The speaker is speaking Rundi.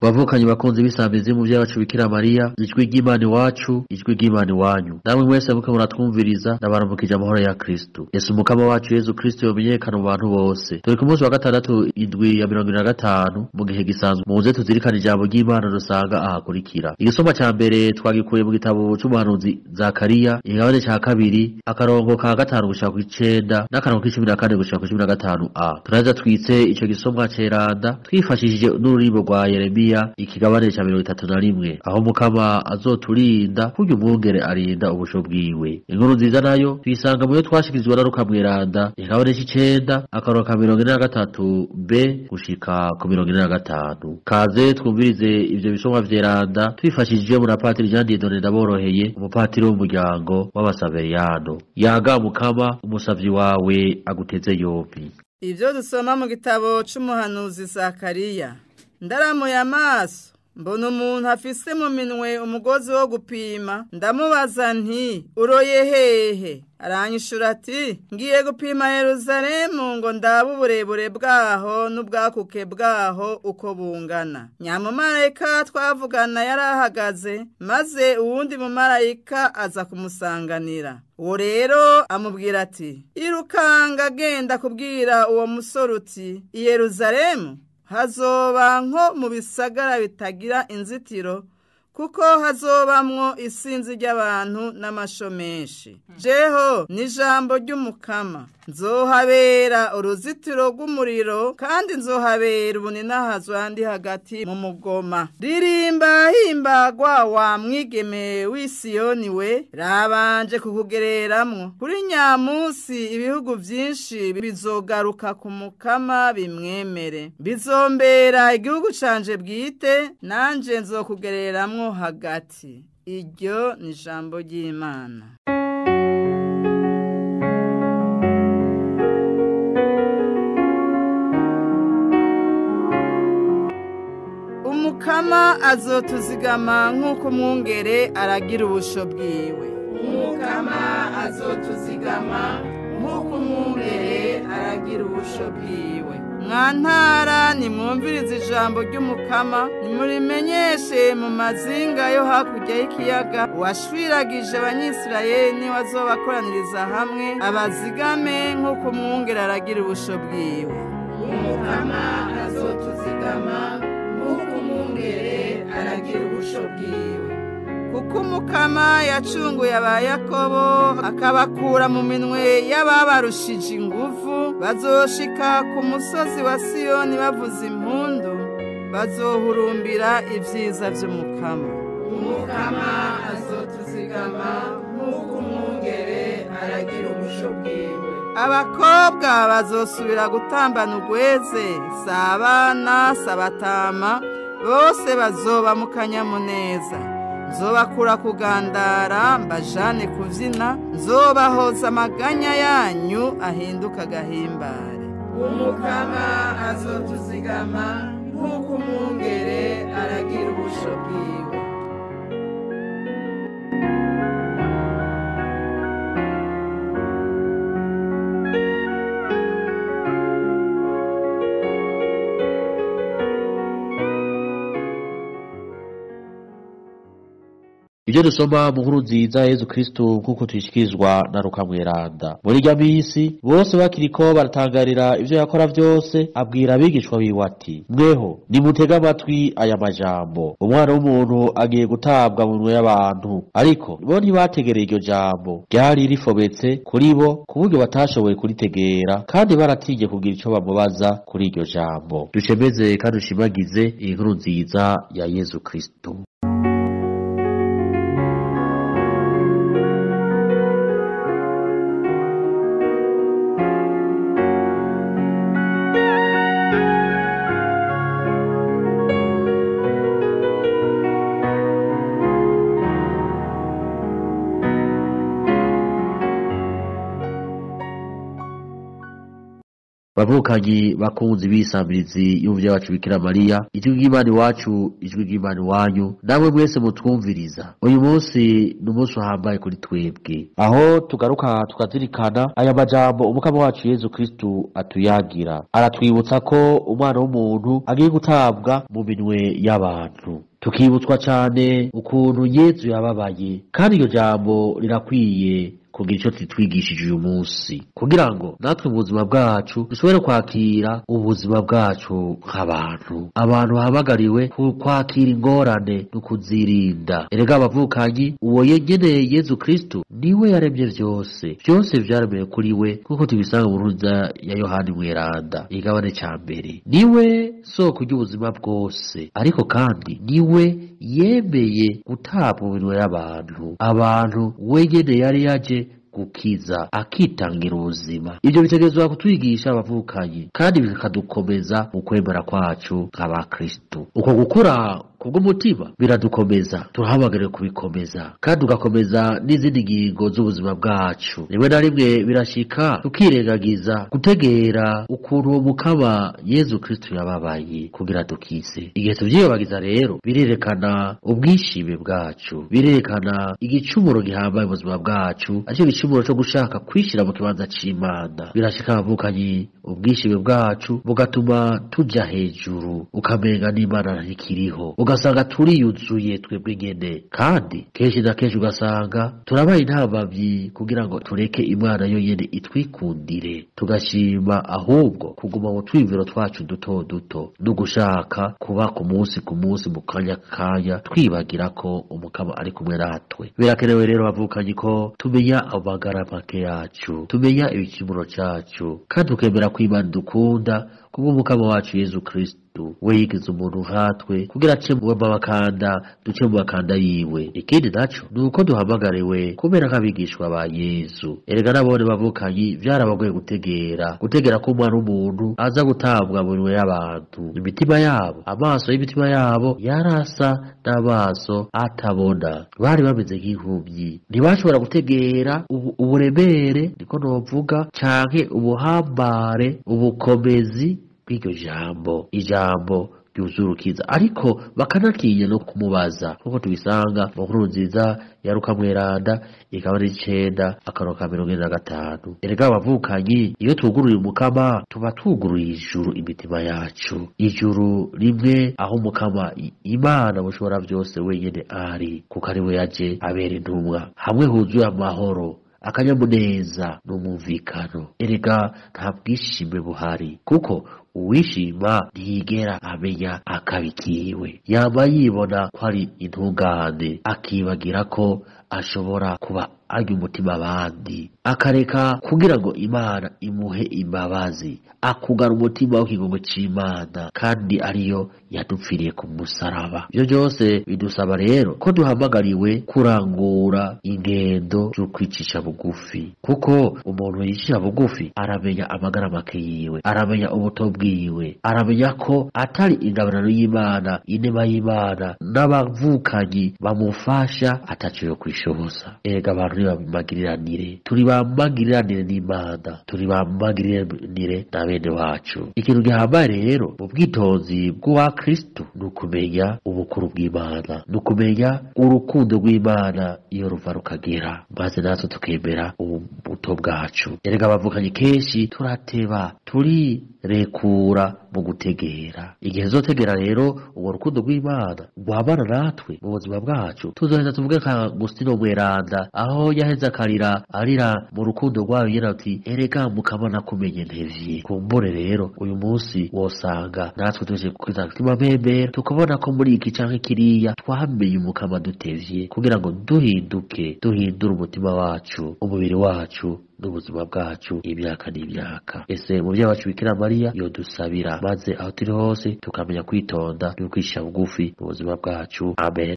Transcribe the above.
Bavukanye bakunze bisambize mu byacu Bikira Mariya, ijwi ry'Imana iwacu, ijwi ry'Imana iwanyu. Namwe mwese muke muratwumviriza ndabaramukije amahoro ya Kristo. Yesu Mukama wacu Yesu Kristo yomenyekana mu bantu bose. Turi ku munsi wa gatandatu indwi ya 25 mu gihe gisanzwe. Muze tuzirikana ijambo ry'Imana dusanga ahakurikira. Igisoma ca mbere twagikuye mu gitabo c'umuhanuzi Zakariya, igabane ca kabiri, akarongo ka 5 gushika ku 9 n'akarongo k'14 gushika ku 15a. Turaza twitse ico gisomwa ceranda twifashishije n'ururibo rwa Yeremiya ikigabane ca 31, aho Mukama azoturinda kurya umwungere arinda ubusho bwiwe. Inkuru nziza nayo twisanga mu yo twashikirizwa na Luka mweranda ikigabane c'9 akarongo ka 43b gushika ku 45. Kaze twumvirize ivyo bisomwa vyeranda twifashishije mu Patiri Jean Dieudonné Ndaboroheye, umupatiri w'umuryango w'Abasaveriyano. Yaga Mukama umusavyi wawe aguteze yompi. Ivyo dusoma mu gitabo c'umuhanuzi Zakariya. Ndaramuye amaso mbona umuntu afise mu minwe umugozi wo gupima, ndamubaza nti uroye hehe? Aranyishura ati ngiye gupima Yerusalemu ngo ndabe uburebure bwaho n'ubwakuke bwaho uko bungana. Nyamumarayika twavugana yarahagaze, maze uwundi mumarayika aza kumusanganira. Uwo rero amubwira ati irukanga genda kubwira uwo musore uti i Yerusalemu hazoba nko mu bisagara bitagira inzitiro, kuko hazobamwo isinzi ry'abantu n'amasho menshi. Jeho n'ijambo ry'Umukama, nzohabera uruzitiro rw'umuriro, kandi nzohabera ubuninahazo handi hagati mu mugoma. Ririmba himbagwa wa mwigeme w'i Siyoni we, rabanje kukugereramwo. Kuri nyamusi ibihugu vyinshi bizogaruka ku Mukama bimwemere. Bizombera igihugu canje bwite, nanje nzokugereramwo hagati. Iryo ni ijambo ry'Imana. Umukama azotuzigama nk'uko umwungere aragira ubusho bwiwe. Umukama azotuzigama nk'uko umwungere aragira ubusho bwiwe. Mwantara nimwumvirize ijambo ry'Umukama, nimurimenyeshe mu mazinga yo hakurya y'ikiyaga. Uwashwiragije Abanyisirayeli wazobakoraniriza hamwe, abazigame nk'uko umwungere aragira ubusho bwiwe. Umukama azotuzigama nk'uko umwungere aragira ubusho bwiwe. Kuko Umukama yacunguye aba Yakobo akabakura mu minwe y'ababarushije inguvu, bazoshika ku musozi wa Siyoni bavuza impundu, bazohurumbira ivyiza vy'Umukama. Umukama azotuzigama nk'uko umwungere aragira ubusho bwiwe. Abakobwa bazosubira gutambana urweze, sabana sabatama, bose bazoba mu kanyamuneza. Nzobakura kugandara mbajane kuvyina, nzobahoza amaganya yanyu ahinduka agahimbare. Umukama azotuzigama nk'uko umwungere aragira ubusho bwiwe. Ivyo dusoma mu nkuru nziza Yesu Kristo nkuko tuyishikirizwa na Luka mweranda. Muri rya misi bose bakiriko baratangarira ivyo yakora vyose, abwira abigishwa biwe ati mweho nimutega amatwi aya majambo, umwana w'umuntu agiye gutabwa mu minwe y'abantu. Ariko bo ntibategereye iryo jambo, ryari rifobetse kuri bo ku buryo batashoboye kuritegera, kandi baratinye kugira ico bamubaza kuri iryo jambo. Dushemeze kandi dushimagize iyi nkuru nziza ya Yesu Kristo. bavukanyi bakunzi b'isamirizi y'umuvyeyi wacu Bikira Mariya, ijwi ry'Imana iwacu, ijwi ry'Imana iwanyu, namwe mwese mutwumviriza. Uyu munsi ni umunsi uhambaye kuri twebwe, aho tugaruka tukazirikana aya majambo umukama wacu Yezu Kristu atuyagira. Aratwibutsa ko umwana w'umuntu agiye gutabwa mu minwe y'abantu. Tukibutswa cyane ukuntu Yezu yababaye, kandi iryo jambo rirakwiye kugira icyo twigishije uyu munsi, kugira ngo natwe mu buzima bwacu dushobore kwakira ubuzima bwacu nk'abantu. Abantu bahamagariwe kwakira ingorane no kuzirinda. Erega abavukanyi, uwo yegeneye Yezu Kristu niwe yaremye vyose, vyose vyaremewe kuri we, kuko tubisanga mu Ntuza ya Yohani Mweranda igabane ca mbere. Niwe soko ry'ubuzima bwose, ariko kandi niwe yemeye gutabwa mu minwe y'abantu. Abantu wenyene yari yaje gukiza, akitangira ubuzima. Ibyo bitegerezwa kutwigisha abavukanyi, kandi bikadukomeza mu kwemera kwacu nk'abakristo. Uko gukura kubw'umutima biradukomeza, turahamagariwe kubikomeza, kandi tugakomeza n'izindi ngingo z'ubuzima bwacu. Rimwe na rimwe birashika tukirengagiza gutegera ukuntu uwo mukama Yezu Kristu yababaye kugira dukize. Igihe tuvyiyobagiza rero, birerekana ubwishime bwacu, birerekana igicumuro gihambaye mu buzima bwacu, aricyo igicumuro cyo gushaka kwishira mu kibanza c'Imana. Birashika abavukanyi, ubwishime bwacu bugatuma tuja hejuru, ukamenga n'Imana ntikiriho, ugasanga turiyuzuye twebwe nyene. Kandi kenshi na kenshi ugasanga turabaye intabavyi kugira ngo tureke Imana yo nyene itwikundire, tugashima ahubwo kuguma mu twiyumviro twacu duto duto, no gushaka kuba ku munsi mu kanya kanya, twibagira ko umukama ari kumwe natwe. Birakenewe rero bavukanyi ko tumenya amagara make yacu, tumenya ibicumuro cacu, kandi tukemera ko Imana dukunda kubw'umukama wacu Yezu Kristu. We yigize umuntu nkatwe kugira ace mu mabakanda, duce mu makanda yiwe. Ikindi naco ni uko duhamagariwe kumera nk'abigishwa ba Yezu. Erega nabone bavukanyi vyarabagoye gutegera ko umwana w'umuntu aza gutabwa mu minwe y'abantu. Imitima yabo, amaso y'imitima yabo yarasa n'amaso atabona, bari bameze nk'impumyi, ntibashobora gutegera uburemere, niko novuga, canke ubuhambare, ubukomezi bw'iryo ijambo ryuzurukiza, ariko bakanatinya no kumubaza, kuko tubisanga mu nkuru nziza ya Luka Mweranda igabane 9 akarongo ka 45. Erega abavukanyi, iyo tuguruye umukama tuba tuguruye ijuru imitima yacu, ijuru rimwe aho umukama Imana mushobora byose wenyene ari, kuko ari we yaje abera intumwa, hamwe huzuye amahoro, akanyamuneza n'umumvikano. Erega nta bwishime buhari, kuko uwishima ntiyigera amenya akabikiwe, yama yibona ko ari intungane, akibagira ko ashobora kuba arya umutima abandi, akareka kugira ngo Imana imuhe imbabazi, akugara umutima w'ikigongo c'Imana, kandi ariyo yadupfiriye ku musaraba. Ibyo byose bidusaba rero ko duhamagariwe kurangura ingendo zo kwicisha bugufi, kuko umuntu yicisha bugufi aramenya amagara make yiwe, aramenya ubuto bwiwe, aramenya ko atari ingabirano y'Imana, inema y'Imana n'abavukanyi bamufasha ataco yo kwishoboza. Erega abantu bamagiriranire, turi bamagiriranire n'Imana, turi bamagiriranire na bene wacu. Ikintu gihambaye rero mu bwitonzi bw'uwa Kristu ni ukumenya ubukuru bw'Imana, ni ukumenya urukundo rw'Imana iyo ruva rukagera, maze natwe tukemera ubuto bwacu. Erega abavukanyi kenshi turateba, turirekura mu gutegera. Igihe zotegera rero uwo rukundo rw'Imana rwabana natwe mu buzima bwacu, tuzoheza tuvuge nka Agustino Mweranda, aho yaheze akarira arira mu rukundo rwayo yera ati, erega mukama nakumenye ntevye. Kumbure rero uyu munsi wosanga natwe tuje kuza kutima mpembera, tukabona ko muri iki canke kiriya twamenye umukama dutevye, kugira ngo duhindure umutima wacu, umubiri wacu n'ubuzima bwacu imyaka n'imyaka. Ese umuvyeyi wacu Bikira Mariya yodusabira, maze aho turi hose tukamenya kwitonda no kwisha bugufi mu buzima bwacu. Amen.